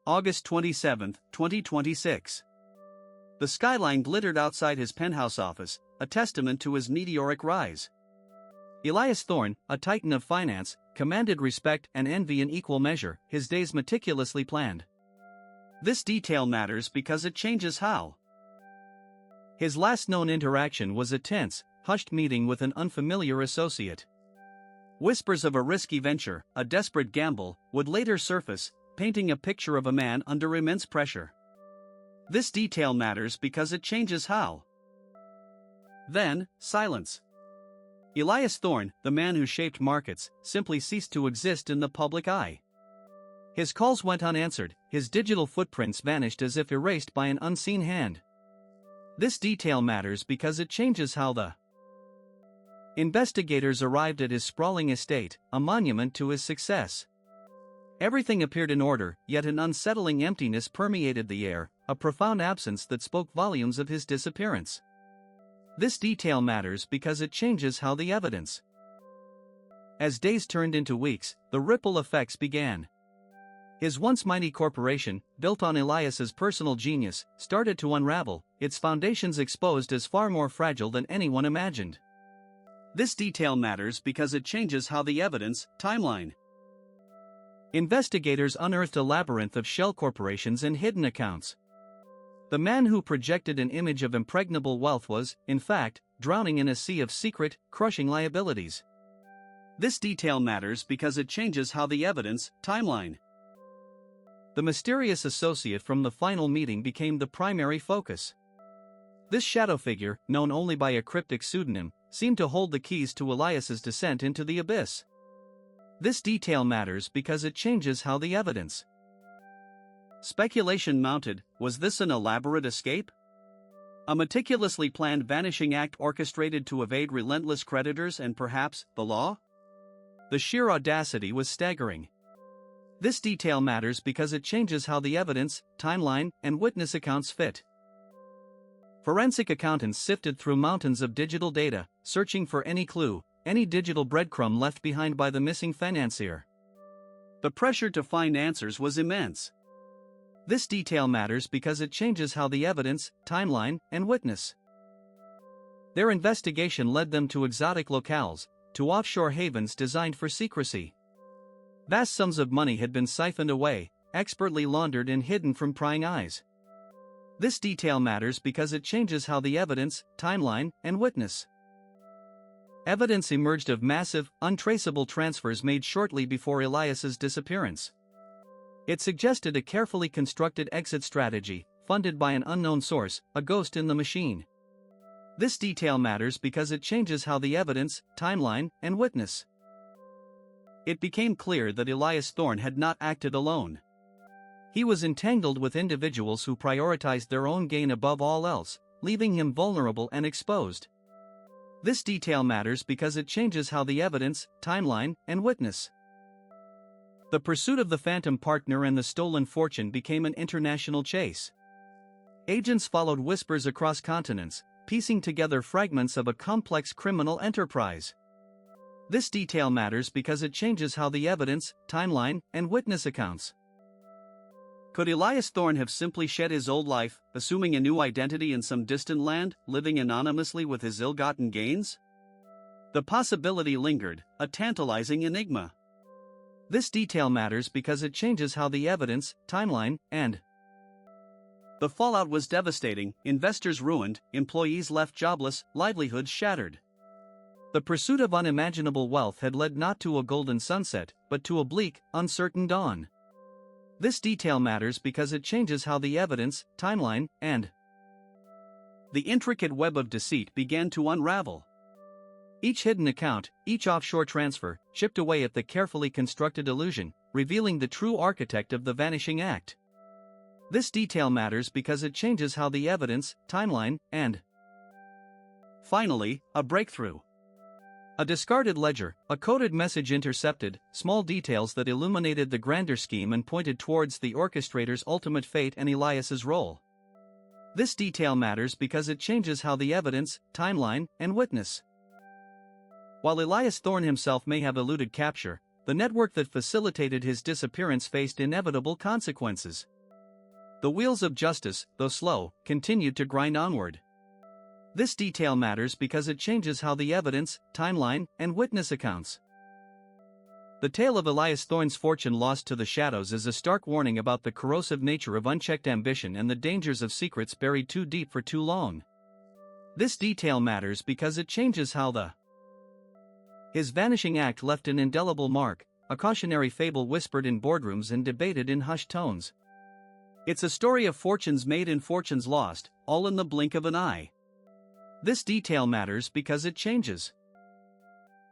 August 27, 2026. The skyline glittered outside his penthouse office, a testament to his meteoric rise. Elias Thorne, a titan of finance, commanded respect and envy in equal measure, his days meticulously planned. This detail matters because it changes how. His last known interaction was a tense, hushed meeting with an unfamiliar associate. Whispers of a risky venture, a desperate gamble, would later surface, painting a picture of a man under immense pressure. This detail matters because it changes how. Then, silence. Elias Thorne, the man who shaped markets, simply ceased to exist in the public eye. His calls went unanswered, his digital footprints vanished as if erased by an unseen hand. This detail matters because it changes how the investigators arrived at his sprawling estate, a monument to his success. Everything appeared in order, yet an unsettling emptiness permeated the air, a profound absence that spoke volumes of his disappearance. This detail matters because it changes how the evidence. As days turned into weeks, the ripple effects began. His once mighty corporation, built on Elias's personal genius, started to unravel, its foundations exposed as far more fragile than anyone imagined. This detail matters because it changes how the evidence, timeline. Investigators unearthed a labyrinth of shell corporations and hidden accounts. The man who projected an image of impregnable wealth was, in fact, drowning in a sea of secret, crushing liabilities. This detail matters because it changes how the evidence, timeline. The mysterious associate from the final meeting became the primary focus. This shadow figure, known only by a cryptic pseudonym, seemed to hold the keys to Elias's descent into the abyss. This detail matters because it changes how the evidence. Speculation mounted: was this an elaborate escape? A meticulously planned vanishing act orchestrated to evade relentless creditors and perhaps the law? The sheer audacity was staggering. This detail matters because it changes how the evidence, timeline, and witness accounts fit. Forensic accountants sifted through mountains of digital data, searching for any clue, any digital breadcrumb left behind by the missing financier. The pressure to find answers was immense. This detail matters because it changes how the evidence, timeline, and witness. Their investigation led them to exotic locales, to offshore havens designed for secrecy. Vast sums of money had been siphoned away, expertly laundered and hidden from prying eyes. This detail matters because it changes how the evidence, timeline, and witness. Evidence emerged of massive, untraceable transfers made shortly before Elias's disappearance. It suggested a carefully constructed exit strategy, funded by an unknown source, a ghost in the machine. This detail matters because it changes how the evidence, timeline, and witness. It became clear that Elias Thorne had not acted alone. He was entangled with individuals who prioritized their own gain above all else, leaving him vulnerable and exposed. This detail matters because it changes how the evidence, timeline, and witness. The pursuit of the phantom partner and the stolen fortune became an international chase. Agents followed whispers across continents, piecing together fragments of a complex criminal enterprise. This detail matters because it changes how the evidence, timeline, and witness accounts. Could Elias Thorne have simply shed his old life, assuming a new identity in some distant land, living anonymously with his ill-gotten gains? The possibility lingered, a tantalizing enigma. This detail matters because it changes how the evidence, timeline, and the fallout was devastating: investors ruined, employees left jobless, livelihoods shattered. The pursuit of unimaginable wealth had led not to a golden sunset, but to a bleak, uncertain dawn. This detail matters because it changes how the evidence, timeline, and the intricate web of deceit began to unravel. Each hidden account, each offshore transfer, chipped away at the carefully constructed illusion, revealing the true architect of the vanishing act. This detail matters because it changes how the evidence, timeline, and finally, a breakthrough. A discarded ledger, a coded message intercepted, small details that illuminated the grander scheme and pointed towards the orchestrator's ultimate fate and Elias's role. This detail matters because it changes how the evidence, timeline, and witness. While Elias Thorne himself may have eluded capture, the network that facilitated his disappearance faced inevitable consequences. The wheels of justice, though slow, continued to grind onward. This detail matters because it changes how the evidence, timeline, and witness accounts. The tale of Elias Thorne's fortune lost to the shadows is a stark warning about the corrosive nature of unchecked ambition and the dangers of secrets buried too deep for too long. This detail matters because it changes how his vanishing act left an indelible mark, a cautionary fable whispered in boardrooms and debated in hushed tones. It's a story of fortunes made and fortunes lost, all in the blink of an eye. This detail matters because it changes